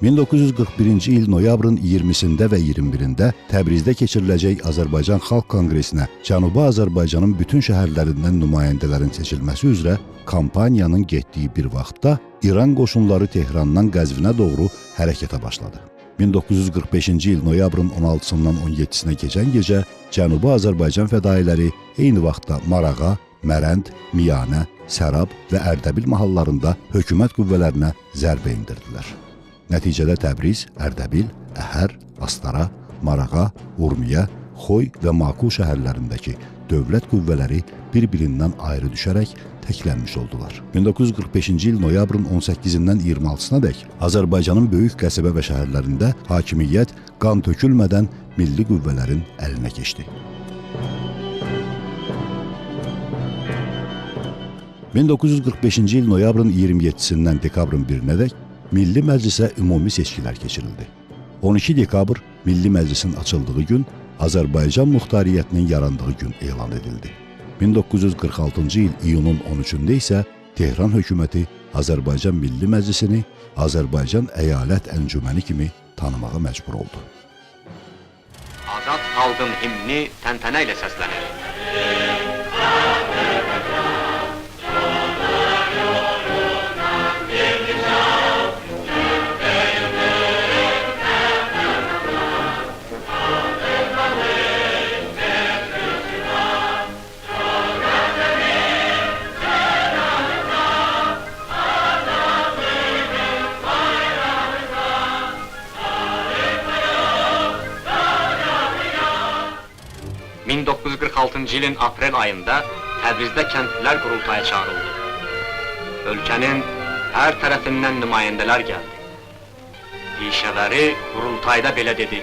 1941-ci il noyabrın 20-sində və 21-də Təbrizdə keçiriləcək Azərbaycan Xalq Konqresinə Cənubi Azərbaycanın bütün şəhərlərindən nümayəndələrin seçilməsi üzrə kampaniyanın getdiyi bir vaxtda İran qoşunları Tehrandan Qəzvinə doğru hərəkətə başladı. 1945-ci il noyabrın 16-sından 17-sinə keçən gecə Cənubi Azərbaycan fədailəri eyni vaxtda Marağa, Mərənd, Miyanə, Sərab və Ərdəbil mahallarında hökumət qüvvələrinə zərbə indirdilər. Nəticədə Təbriz, Ərdəbil, Əhər, Astara, Marağa, Urmiyə, Xoy və Maku şəhərlərindəki dövlət qüvvələri bir-birindən ayrı düşərək təklənmiş oldular. 1945-ci il noyabrın 18-dən 26-sına dək Azərbaycanın böyük qəsəbə və şəhərlərində hakimiyyət qan tökülmədən milli qüvvələrin əlinə keçdi. 1945-ci il noyabrın 27-sindən dekabrın 1-nə dək Milli Məclisə ümumi seçkilər keçirildi. 12 dekabr Milli Məclisin açıldığı gün Azərbaycan Muxtariyyətinin yarandığı gün elan edildi. 1946-cı il iyunun 13-də isə Tehran hökuməti Azərbaycan Milli Məclisini Azərbaycan Əyalət Əncüməni kimi tanımağa məcbur oldu. Azad xalqın himni təntənə ilə səslənir. 1946-cı ilin aprel ayında Təbrizdə kəndlilər qurultaya çağırıldı. Ölkənin hər tərəfindən nümayəndələr gəldi. Dişələri qurultayda belə dedi.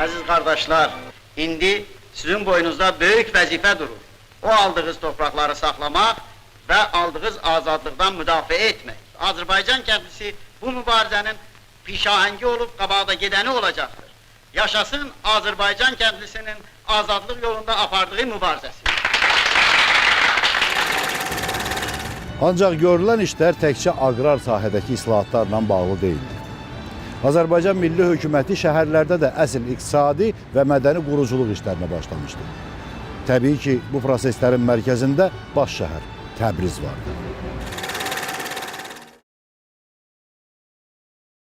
Əziz qardaşlar, indi sizin boynunuzda böyük vəzifə durur. O aldığınız torpaqları saxlamaq və aldığınız azadlıqdan müdafiə etmək. Azərbaycan kəndlisi bu mübarizənin pişahəngi olub qabaqda gedəni olacaqdır. Yaşasın Azərbaycan kəndlisinin azadlıq yolunda apardığı mübarizəsi. Ancaq görülən işlər təkcə aqrar sahədəki islahatlarla bağlı deyildi. Azərbaycan Milli Hökuməti şəhərlərdə də əsl iqtisadi və mədəni quruculuq işlərinə başlamışdı. Təbii ki, bu proseslərin mərkəzində baş şəhər Təbriz vardı.